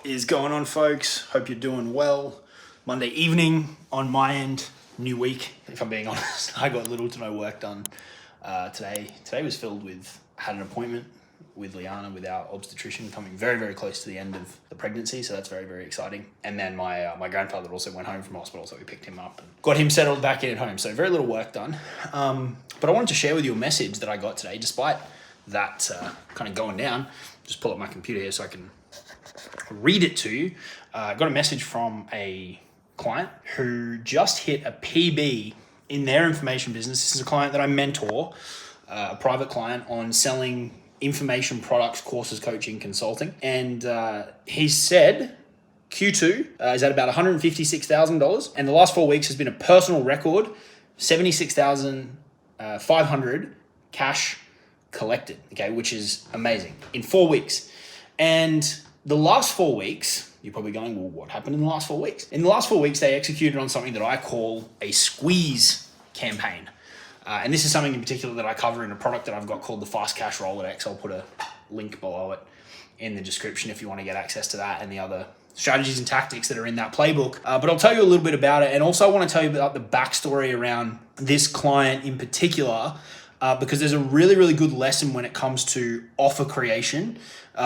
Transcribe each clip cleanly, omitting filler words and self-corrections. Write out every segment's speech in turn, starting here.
is going on, folks? Hope you're doing well. Monday evening on my end, new week, if I'm being honest. I got little to no work done today. Today was filled with, had an appointment with Liana, with our obstetrician, coming very, very close to the end of the pregnancy. So that's very, very exciting. And then my grandfather also went home from hospital, so we picked him up and got him settled back in at home. So very little work done. But I wanted to share with you a message that I got today, despite that kind of going down. Just pull up my computer here so I can read it to you. I got a message from a client who just hit a PB in their information business. This is a client that I mentor, a private client, on selling information products, courses, coaching, consulting. And he said Q2 is at about $156,000. And the last 4 weeks has been a personal record, $76,500 cash collected, okay, which is amazing in 4 weeks. And the last 4 weeks, you're probably going, well, what happened in the last 4 weeks? In the last 4 weeks, they executed on something that I call a squeeze campaign. And this is something in particular that I cover in a product that I've got called the Fast Cash Rolodex. I'll put a link below it in the description if you want to get access to that and the other strategies and tactics that are in that playbook. But I'll tell you a little bit about it. And also I want to tell you about the backstory around this client in particular, because there's a really, really good lesson when it comes to offer creation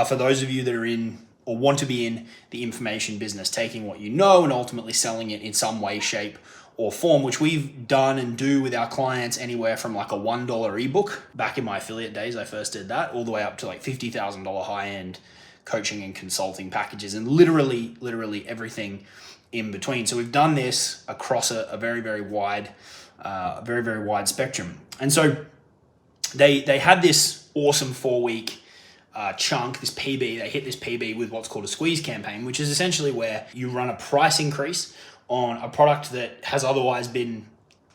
for those of you that are in or want to be in the information business, taking what you know and ultimately selling it in some way, shape, or form, which we've done and do with our clients anywhere from like a $1 ebook. Back in my affiliate days, I first did that, all the way up to like $50,000 high-end coaching and consulting packages, and literally everything in between. So we've done this across a very, very wide spectrum. And so they had this awesome 4-week chunk, this PB. They hit this PB with what's called a squeeze campaign, which is essentially where you run a price increase on a product that has otherwise been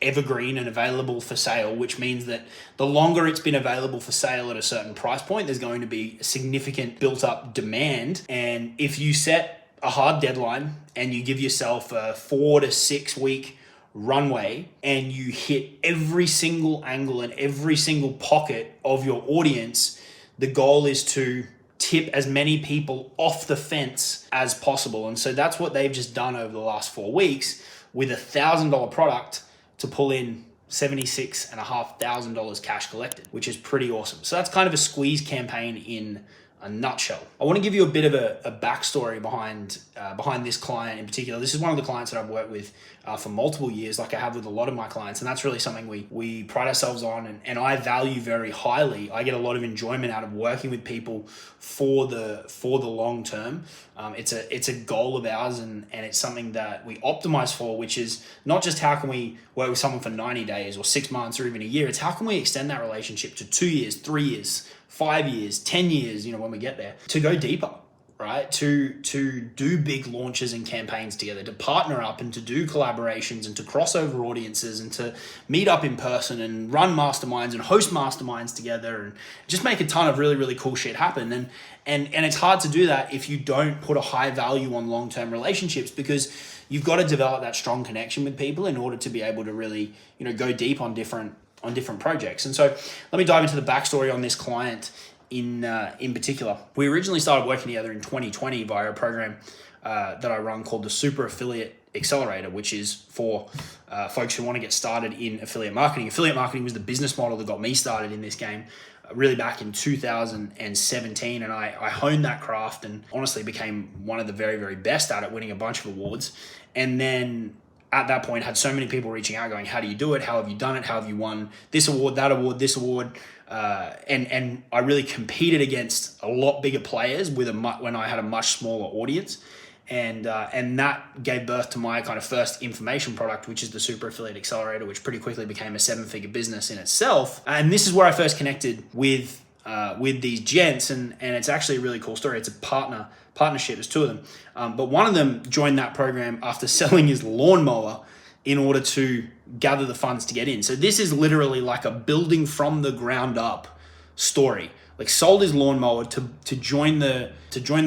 evergreen and available for sale, which means that the longer it's been available for sale at a certain price point, there's going to be a significant built up demand. And if you set a hard deadline and you give yourself a 4 to 6 week runway and you hit every single angle and every single pocket of your audience, the goal is to tip as many people off the fence as possible. And so that's what they've just done over the last 4 weeks with a $1,000 product to pull in $76,500 cash collected, which is pretty awesome. So that's kind of a squeeze campaign in a nutshell. I want to give you a bit of a backstory behind this client in particular. This is one of the clients that I've worked with for multiple years, like I have with a lot of my clients, and that's really something we pride ourselves on, and I value very highly. I get a lot of enjoyment out of working with people for the long term. It's a goal of ours, and it's something that we optimize for, which is not just how can we work with someone for 90 days or 6 months or even a year. It's how can we extend that relationship to 2 years, 3 years, 5 years, 10 years, when we get there, to go deeper, right? To do big launches and campaigns together, to partner up and to do collaborations and to cross over audiences and to meet up in person and run masterminds and host masterminds together and just make a ton of really, really cool shit happen. And it's hard to do that if you don't put a high value on long-term relationships, because you've got to develop that strong connection with people in order to be able to really, go deep on different projects. And so let me dive into the backstory on this client in particular. We originally started working together in 2020 via a program that I run called the Super Affiliate Accelerator, which is for folks who want to get started in affiliate marketing. Affiliate marketing was the business model that got me started in this game really back in 2017, and I honed that craft and honestly became one of the very, very best at it, winning a bunch of awards. And then at that point had so many people reaching out going, how do you do it? How have you done it? How have you won this award, that award, this award? And I really competed against a lot bigger players when I had a much smaller audience. And that gave birth to my kind of first information product, which is the Super Affiliate Accelerator, which pretty quickly became a 7-figure business in itself. And this is where I first connected with these gents. And it's actually a really cool story. It's a partnership. There's 2 of them. But one of them joined that program after selling his lawnmower in order to gather the funds to get in. So this is literally like a building from the ground up story. Like sold his lawnmower to join the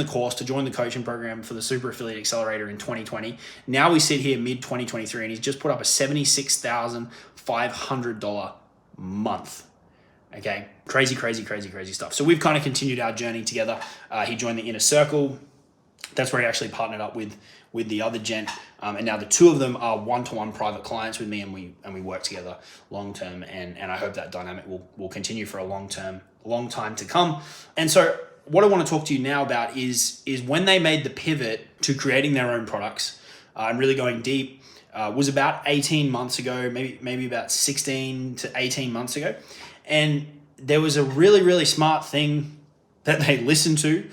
course, to join the coaching program for the Super Affiliate Accelerator in 2020. Now we sit here mid 2023 and he's just put up a $76,500 month. Okay, crazy stuff. So we've kind of continued our journey together. He joined the inner circle. That's where he actually partnered up with the other gent, and now the two of them are one-to-one private clients with me, and we work together long term, and I hope that dynamic will continue for a long time to come. And so what I want to talk to you now about is when they made the pivot to creating their own products and really going deep, was about 18 months ago, maybe about 16 to 18 months ago. And there was a really, really smart thing that they listened to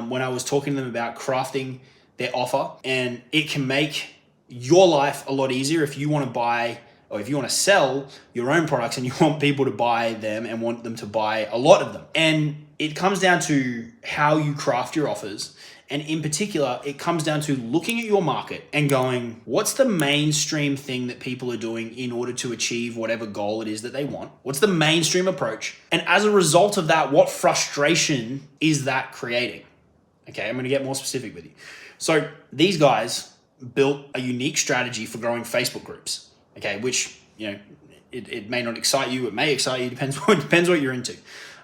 when I was talking to them about crafting their offer. And it can make your life a lot easier if you want to buy, or if you want to sell your own products and you want people to buy them and want them to buy a lot of them. And it comes down to how you craft your offers. And in particular, it comes down to looking at your market and going, what's the mainstream thing that people are doing in order to achieve whatever goal it is that they want? What's the mainstream approach? And as a result of that, what frustration is that creating? Okay, I'm going to get more specific with you. So these guys built a unique strategy for growing Facebook groups, okay, which, it may not excite you, it may excite you, depends what you're into.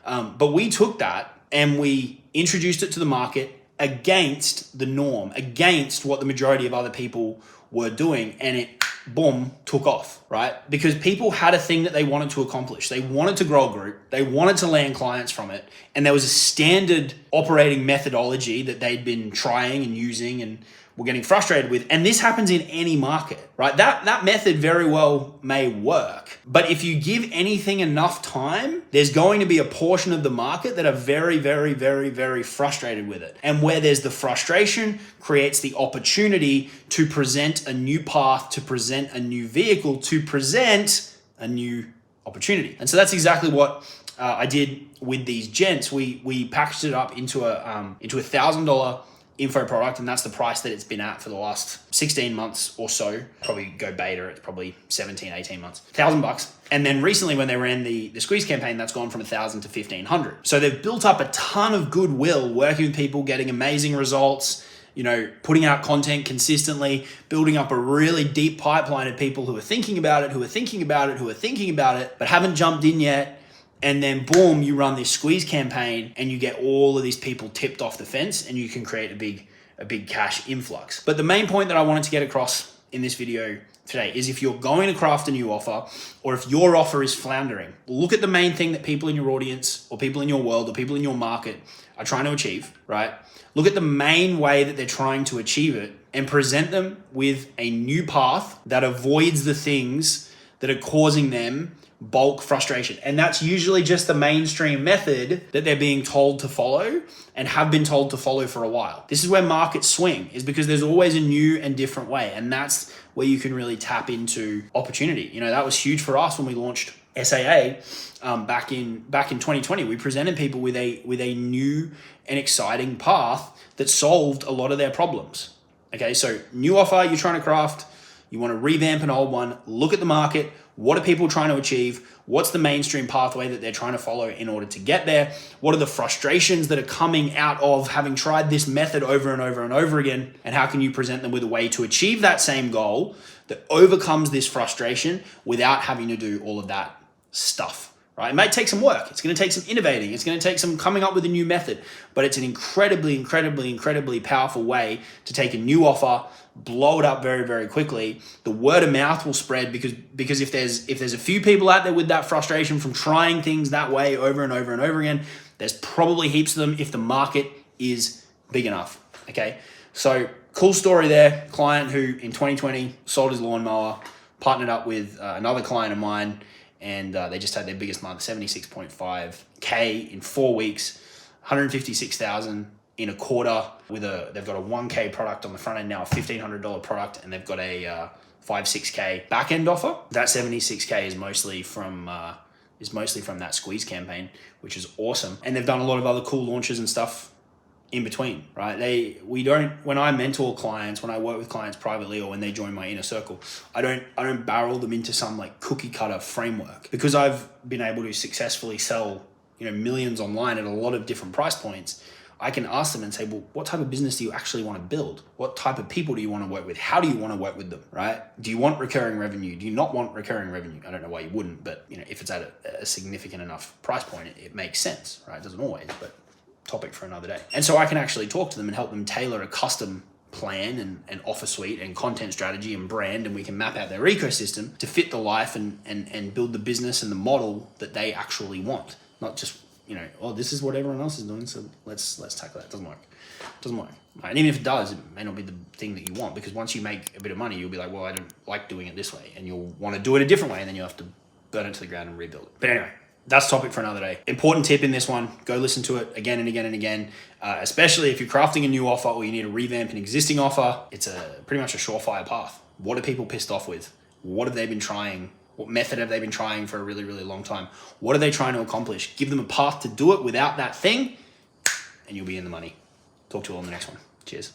But we took that and we introduced it to the market against the norm, against what the majority of other people were doing, and it, boom, took off, right? Because people had a thing that they wanted to accomplish. They wanted to grow a group, they wanted to land clients from it, and there was a standard operating methodology that they'd been trying and using and were getting frustrated with. And this happens in any market, right? That method very well may work, but if you give anything enough time, there's going to be a portion of the market that are very, very, very, very frustrated with it. And where there's the frustration creates the opportunity to present a new path, to present a new vehicle, to present a new opportunity. And so that's exactly what I did with these gents. We packaged it up into a $1,000 info product, and that's the price that it's been at for the last 16 months or so. Probably go beta, it's probably 17, 18 months. $1,000. And then recently when they ran the squeeze campaign, that's gone from 1,000 to 1,500. So they've built up a ton of goodwill, working with people, getting amazing results, putting out content consistently, building up a really deep pipeline of people who are thinking about it, but haven't jumped in yet. And then boom, you run this squeeze campaign and you get all of these people tipped off the fence, and you can create a big cash influx. But the main point that I wanted to get across in this video today is, if you're going to craft a new offer, or if your offer is floundering, look at the main thing that people in your audience or people in your world or people in your market are trying to achieve, right? Look at the main way that they're trying to achieve it and present them with a new path that avoids the things that are causing them bulk frustration. And that's usually just the mainstream method that they're being told to follow and have been told to follow for a while. This is where markets swing, is because there's always a new and different way. And that's where you can really tap into opportunity. That was huge for us when we launched SAA back in 2020. We presented people with a new and exciting path that solved a lot of their problems. Okay, so new offer you're trying to craft, you want to revamp an old one, look at the market. What are people trying to achieve? What's the mainstream pathway that they're trying to follow in order to get there? What are the frustrations that are coming out of having tried this method over and over and over again? And how can you present them with a way to achieve that same goal that overcomes this frustration without having to do all of that stuff, right? It might take some work. It's going to take some innovating. It's going to take some coming up with a new method, but it's an incredibly, incredibly, incredibly powerful way to take a new offer, blow it up very, very quickly. The word of mouth will spread because if there's a few people out there with that frustration from trying things that way over and over and over again, there's probably heaps of them if the market is big enough. Okay, so cool story there. Client who in 2020 sold his lawnmower, partnered up with another client of mine, and they just had their biggest month, 76.5K in 4 weeks, 156,000 in a quarter. They've got a 1K product on the front end now, a $1,500 product, and they've got a 5-6K back end offer. That 76K is mostly from that squeeze campaign, which is awesome. And they've done a lot of other cool launches and stuff in between, right? When I mentor clients, when I work with clients privately, or when they join my inner circle, I don't barrel them into some like cookie cutter framework, because I've been able to successfully sell millions online at a lot of different price points. I can ask them and say, well, what type of business do you actually want to build? What type of people do you want to work with? How do you want to work with them, right? Do you want recurring revenue? Do you not want recurring revenue? I don't know why you wouldn't, but if it's at a significant enough price point, it makes sense, right? It doesn't always, but topic for another day. And so I can actually talk to them and help them tailor a custom plan and offer suite and content strategy and brand, and we can map out their ecosystem to fit the life and build the business and the model that they actually want. Not just, oh, this is what everyone else is doing, so let's tackle that. It doesn't work. Right? And even if it does, it may not be the thing that you want, because once you make a bit of money, you'll be like, well, I don't like doing it this way, and you'll want to do it a different way, and then you'll have to burn it to the ground and rebuild it. But anyway, that's topic for another day. Important tip in this one, go listen to it again and again and again, especially if you're crafting a new offer or you need to revamp an existing offer. It's pretty much a surefire path. What are people pissed off with? What have they been trying? What method have they been trying for a really, really long time? What are they trying to accomplish? Give them a path to do it without that thing, and you'll be in the money. Talk to you all in the next one. Cheers.